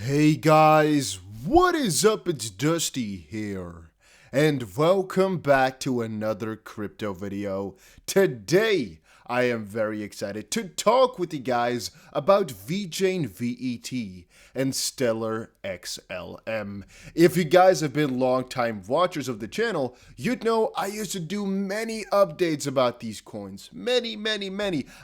Hey guys, what is up? It's Dusty here, and welcome back to another crypto video. Today, I am very excited to talk with you guys about Vechain VET and Stellar XLM. If you guys have been long-time watchers of the channel, you'd know I used to do many updates about these coins. Many.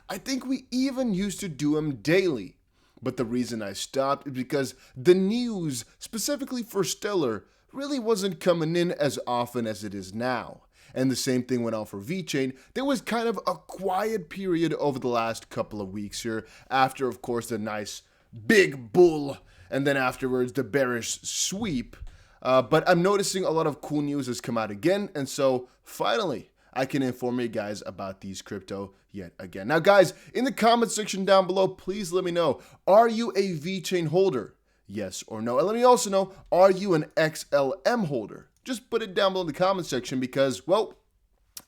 I think we even used to do them daily. But the reason I stopped is because the news, specifically for Stellar, really wasn't coming in as often as it is now. And the same thing went on for Vechain. There was kind of a quiet period over the last couple of weeks here, after, of course, the nice big bull, and then afterwards the bearish sweep. But I'm noticing a lot of cool news has come out again, and so finally, I can inform you guys about these crypto yet again. Now, guys, in the comment section down below, please let me know, are you a Vechain holder? Yes or no? And let me also know, are you an XLM holder? Just put it down below in the comment section because, well,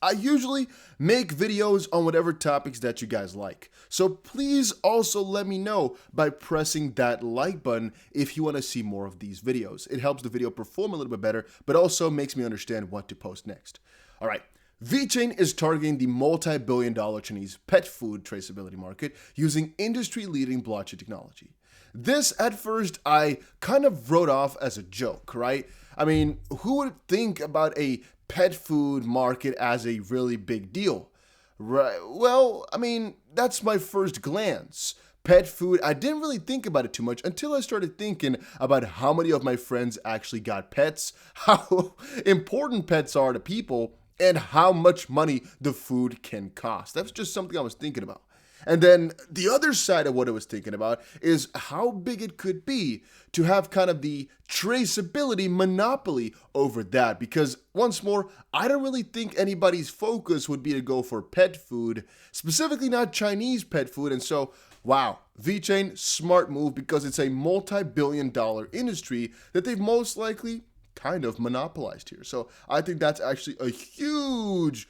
I usually make videos on whatever topics that you guys like. So please also let me know by pressing that like button if you want to see more of these videos. It helps the video perform a little bit better, but also makes me understand what to post next. All right. Vechain is targeting the multi-billion-dollar Chinese pet food traceability market using industry-leading blockchain technology. This, at first, I kind of wrote off as a joke, right? I mean, who would think about a pet food market as a really big deal? Right? Well, I mean, that's my first glance. Pet food, I didn't really think about it too much until I started thinking about how many of my friends actually got pets, how important pets are to people, and how much money the food can cost. That's just something I was thinking about. And then the other side of what I was thinking about is how big it could be to have kind of the traceability monopoly over that. Because once more, I don't really think anybody's focus would be to go for pet food, specifically not Chinese pet food. And so, wow, Vechain, smart move because it's a multi-billion-dollar industry that they've most likely kind of monopolized here. So I think that's actually a huge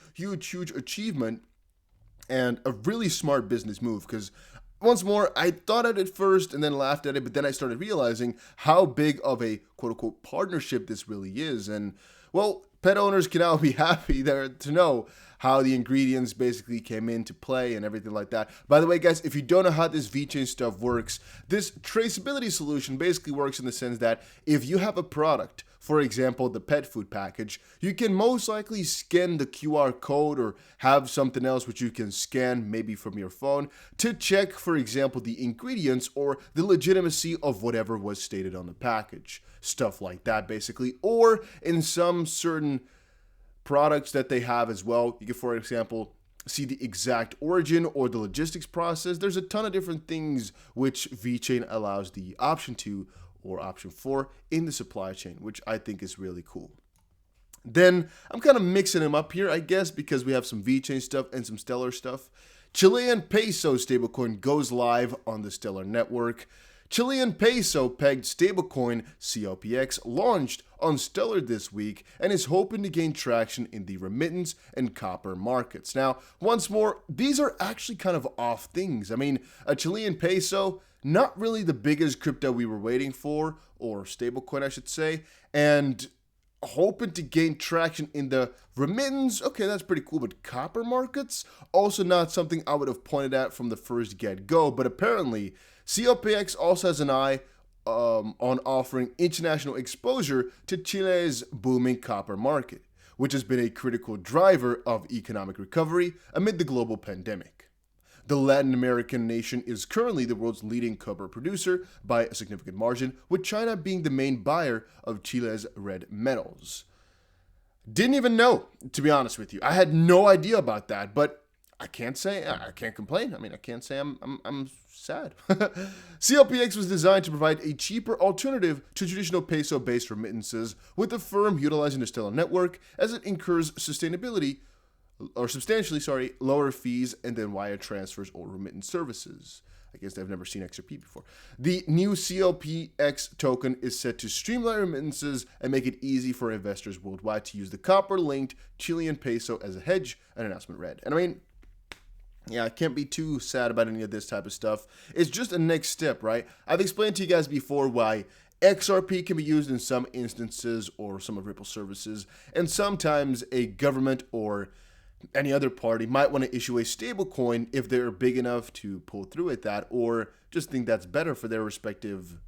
achievement and a really smart business move because once more, I thought at it first and then laughed at it, but then I started realizing how big of a quote-unquote partnership this really is. And well, pet owners can now be happy there to know how the ingredients basically came into play and everything like that. By the way, guys, if you don't know how this Vechain stuff works, this traceability solution basically works in the sense that if you have a product, for example, the pet food package, you can most likely scan the QR code or have something else which you can scan maybe from your phone to check, for example, the ingredients or the legitimacy of whatever was stated on the package. Stuff like that, basically. Or in some certain products that they have as well, you can, for example, see the exact origin or the logistics process. There's a ton of different things which Vechain allows the option to or option for in the supply chain, which I think is really cool. Then I'm kind of mixing them up here, I guess, because we have some Vechain stuff and some Stellar stuff. Chilean peso stablecoin goes live on the Stellar network. Chilean peso pegged stablecoin COPX launched on Stellar this week and is hoping to gain traction in the remittance and copper markets. Now, once more, these are actually kind of off things. I mean, a Chilean peso, not really the biggest crypto we were waiting for, or stablecoin, I should say, and hoping to gain traction in the remittance. Okay, that's pretty cool, but copper markets, also not something I would have pointed at from the first get-go, but apparently COPX also has an eye on offering international exposure to Chile's booming copper market, which has been a critical driver of economic recovery amid the global pandemic. The Latin American nation is currently the world's leading copper producer by a significant margin, with China being the main buyer of Chile's red metals. Didn't even know, to be honest with you. I had no idea about that, but I can't complain. I mean, I can't say I'm sad. COPX was designed to provide a cheaper alternative to traditional peso-based remittances, with the firm utilizing the Stellar network as it incurs substantially lower fees and then wire transfers or remittance services. I guess they've never seen XRP before. The new COPX token is set to streamline remittances and make it easy for investors worldwide to use the copper-linked Chilean peso as a hedge, an announcement read. And I mean, Yeah, I can't be too sad about any of this type of stuff. It's just a next step, right? I've explained to you guys before why XRP can be used in some instances or some of Ripple services, and sometimes a government or any other party might want to issue a stablecoin if they're big enough to pull through at that, or just think that's better for their respective,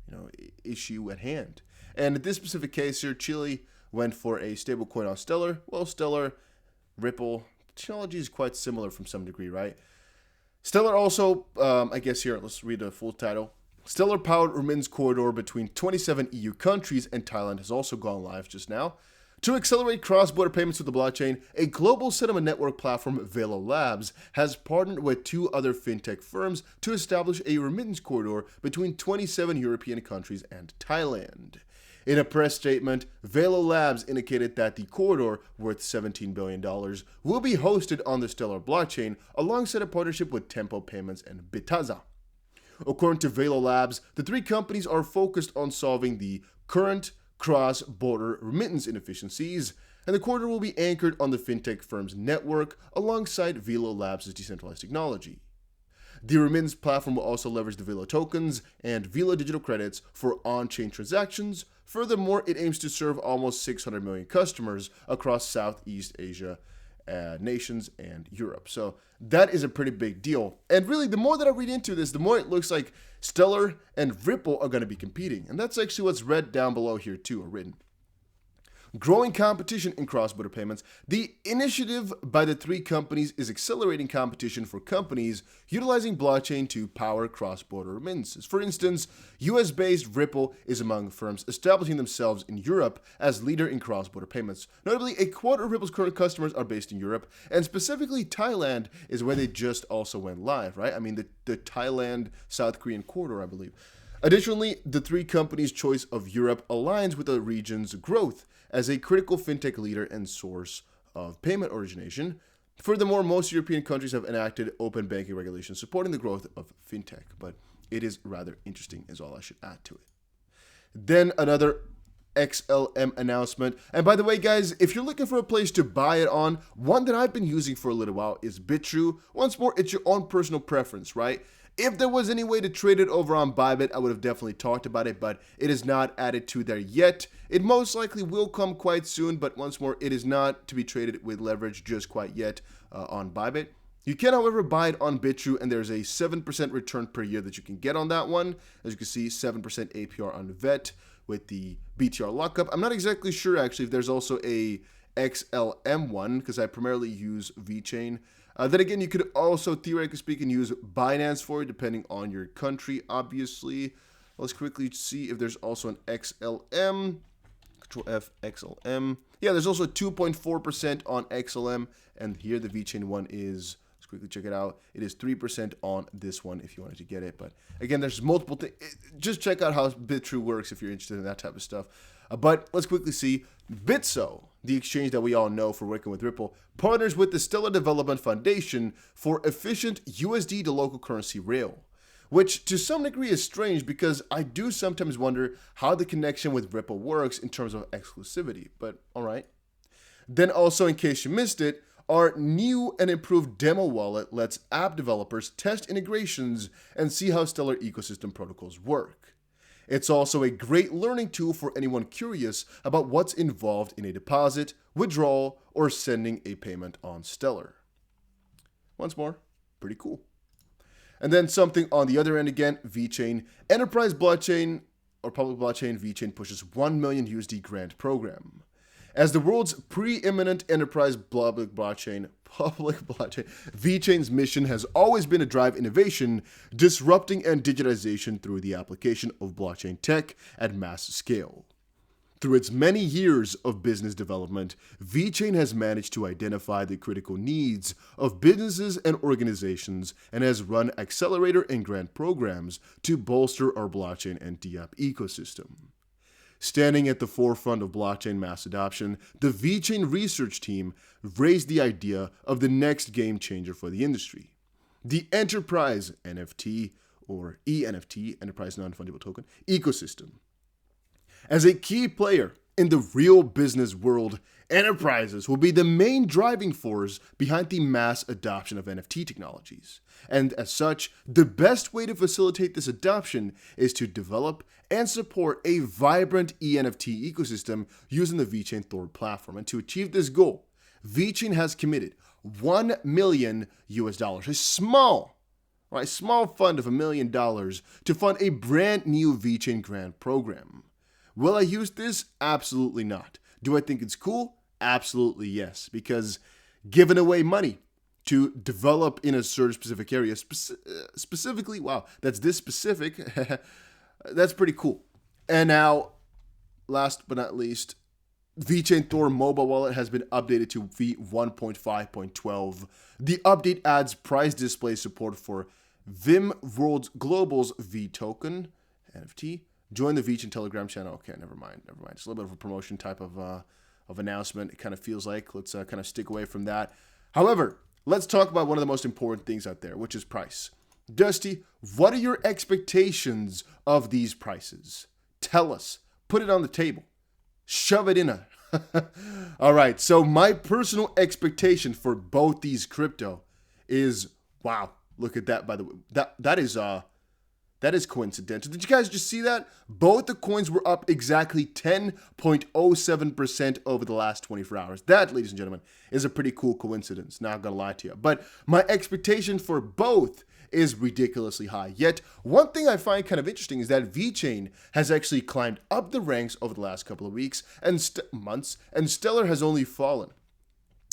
issue at hand. And in this specific case here, Chile went for a stablecoin on Stellar. Well, Stellar, Ripple, technology is quite similar from some degree, right? Stellar also, I guess here, let's read the full title. Stellar-powered remittance corridor between 27 EU countries and Thailand has also gone live just now. To accelerate cross-border payments with the blockchain, a global settlement network platform, Velo Labs, has partnered with 2 other fintech firms to establish a remittance corridor between 27 European countries and Thailand. In a press statement, Velo Labs indicated that the corridor, worth $17 billion, will be hosted on the Stellar blockchain alongside a partnership with Tempo Payments and BITRUE. According to Velo Labs, the 3 companies are focused on solving the current cross-border remittance inefficiencies, and the corridor will be anchored on the fintech firm's network alongside Velo Labs' decentralized technology. The remittance platform will also leverage the Velo tokens and Velo digital credits for on-chain transactions. Furthermore, it aims to serve almost 600 million customers across Southeast Asia nations and Europe. So that is a pretty big deal. And really, the more that I read into this, the more it looks like Stellar and Ripple are going to be competing. And that's actually what's read down below here too, or written. Growing competition in cross-border payments. The initiative by the 3 companies is accelerating competition for companies utilizing blockchain to power cross-border remittances. For instance, US-based Ripple is among firms establishing themselves in Europe as leader in cross-border payments. Notably, a quarter of Ripple's current customers are based in Europe, and specifically Thailand is where they just also went live, right? I mean, the Thailand-South Korean corridor, I believe. Additionally, the 3 companies' choice of Europe aligns with the region's growth as a critical fintech leader and source of payment origination. Furthermore, most European countries have enacted open banking regulations supporting the growth of fintech, but it is rather interesting is all I should add to it. Then another XLM announcement. And by the way, guys, if you're looking for a place to buy it on, one that I've been using for a little while is BITRUE. Once more, it's your own personal preference, right? If there was any way to trade it over on Bybit, I would have definitely talked about it, but it is not added to there yet. It most likely will come quite soon, but once more, it is not to be traded with leverage just quite yet on Bybit. You can, however, buy it on BITRUE, and there's a 7% return per year that you can get on that one. As you can see, 7% APR on VET with the BTR lockup. I'm not exactly sure, actually, if there's also a XLM one, because I primarily use Vechain. Then again, you could also, theoretically speaking, use Binance for it, depending on your country, obviously. Let's quickly see if there's also an XLM. Control F, XLM. Yeah, there's also 2.4% on XLM, and here the Vechain one is, let's quickly check it out. It is 3% on this one if you wanted to get it. But again, there's multiple things. Just check out how BITRUE works if you're interested in that type of stuff. But let's quickly see. Bitso, the exchange that we all know for working with Ripple, partners with the Stellar Development Foundation for efficient USD to local currency rail, which to some degree is strange because I do sometimes wonder how the connection with Ripple works in terms of exclusivity, but all right. Then also, in case you missed it, our new and improved demo wallet lets app developers test integrations and see how Stellar ecosystem protocols work. It's also a great learning tool for anyone curious about what's involved in a deposit, withdrawal, or sending a payment on Stellar. Once more, pretty cool. And then something on the other end again, Vechain. Enterprise blockchain or public blockchain, Vechain pushes 1 million USD grant program. As the world's preeminent enterprise public blockchain, Vechain's mission has always been to drive innovation, disrupting and digitization through the application of blockchain tech at mass scale. Through its many years of business development, Vechain has managed to identify the critical needs of businesses and organizations and has run accelerator and grant programs to bolster our blockchain and DApp ecosystem. Standing at the forefront of blockchain mass adoption, the Vechain research team raised the idea of the next game changer for the industry, the enterprise NFT, or ENFT, Enterprise Non-Fungible Token, ecosystem. As a key player in the real business world, enterprises will be the main driving force behind the mass adoption of NFT technologies. And as such, the best way to facilitate this adoption is to develop and support a vibrant eNFT ecosystem using the Vechain Thor platform. And to achieve this goal, Vechain has committed $1 million, a small fund of $1 million to fund a brand new Vechain grant program. Will I use this? Absolutely not. Do I think it's cool? Absolutely yes, because giving away money to develop in a certain specific area, specifically, wow, that's this specific, that's pretty cool. And now, last but not least, Vechain Thor mobile wallet has been updated to V1.5.12. The update adds price display support for Vim World Global's V token NFT. Join the Vechain Telegram channel. Okay, never mind. It's a little bit of a promotion type of announcement. It kind of feels like. Let's kind of stick away from that. However, let's talk about one of the most important things out there, which is price. Dusty, what are your expectations of these prices? Tell us. Put it on the table. Shove it in a. All right, so my personal expectation for both these crypto is, wow, look at that, by the way. That is coincidental. Did you guys just see that? Both the coins were up exactly 10.07% over the last 24 hours. That, ladies and gentlemen, is a pretty cool coincidence. Not gonna lie to you. But my expectation for both is ridiculously high. Yet, one thing I find kind of interesting is that Vechain has actually climbed up the ranks over the last couple of weeks and months, and Stellar has only fallen.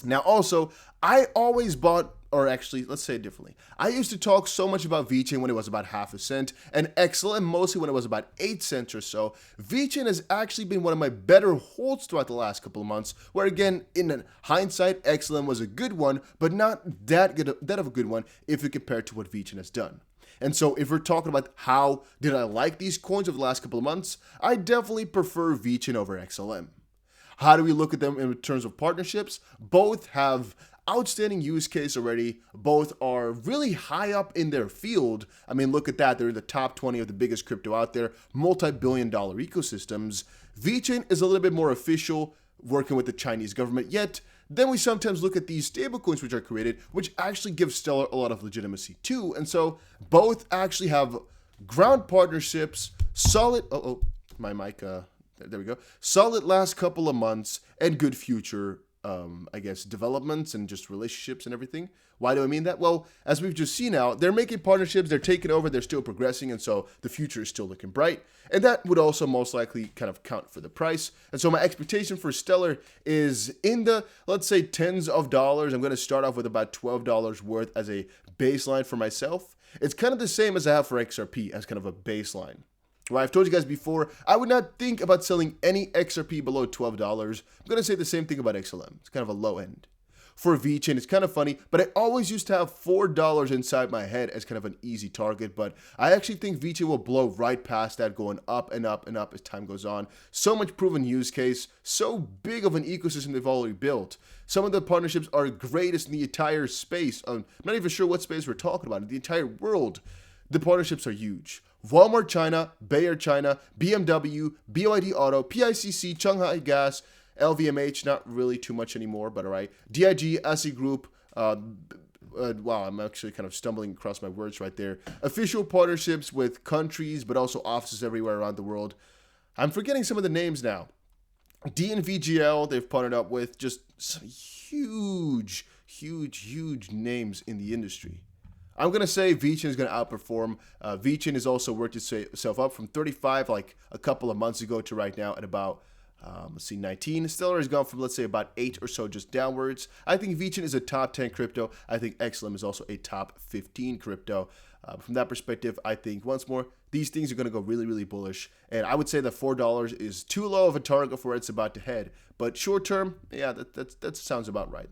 Now, also, I always bought, or actually, let's say it differently. I used to talk so much about Vechain when it was about half a cent, and XLM mostly when it was about 8 cents or so. Vechain has actually been one of my better holds throughout the last couple of months, where again, in hindsight, XLM was a good one, but not that of a good one if you compare it to what Vechain has done. And so if we're talking about how did I like these coins over the last couple of months, I definitely prefer Vechain over XLM. How do we look at them in terms of partnerships? Both have outstanding use case already. Both are really high up in their field. I mean, look at that. They're in the top 20 of the biggest crypto out there, multi-billion-dollar ecosystems. Vechain is a little bit more official, working with the Chinese government. Yet, then we sometimes look at these stablecoins which are created, which actually give Stellar a lot of legitimacy too. And so both actually have ground partnerships, solid, my mic, there we go. Solid last couple of months and good future, I guess, developments and just relationships and everything. Why do I mean that? Well, as we've just seen now, they're making partnerships, they're taking over, they're still progressing, and so the future is still looking bright. And that would also most likely kind of count for the price. And so my expectation for Stellar is in the, let's say, tens of dollars. I'm going to start off with about $12 worth as a baseline for myself. It's kind of the same as I have for XRP as kind of a baseline. Right, I've told you guys before, I would not think about selling any XRP below $12. I'm going to say the same thing about XLM. It's kind of a low end. For Vechain, it's kind of funny, but I always used to have $4 inside my head as kind of an easy target, but I actually think Vechain will blow right past that, going up and up and up as time goes on. So much proven use case, so big of an ecosystem they've already built. Some of the partnerships are greatest in the entire space. I'm not even sure what space we're talking about. In the entire world, the partnerships are huge. Walmart China, Bayer China, BMW, BYD Auto, PICC, Shanghai Gas, LVMH, not really too much anymore, but all right. DIG, SE Group, wow, I'm actually kind of stumbling across my words right there. Official partnerships with countries, but also offices everywhere around the world. I'm forgetting some of the names now. DNVGL, they've partnered up with just some huge names in the industry. I'm going to say Vechain is going to outperform. Vechain has also worked itself up from 35 like a couple of months ago to right now at about, 19. Stellar has gone from, let's say, about 8 or so just downwards. I think Vechain is a top 10 crypto. I think XLM is also a top 15 crypto. From that perspective, I think, once more, these things are going to go really bullish. And I would say that $4 is too low of a target for where it's about to head. But short term, yeah, that sounds about right.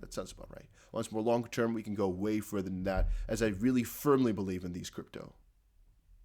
Once more, longer term, we can go way further than that, as I really firmly believe in these crypto.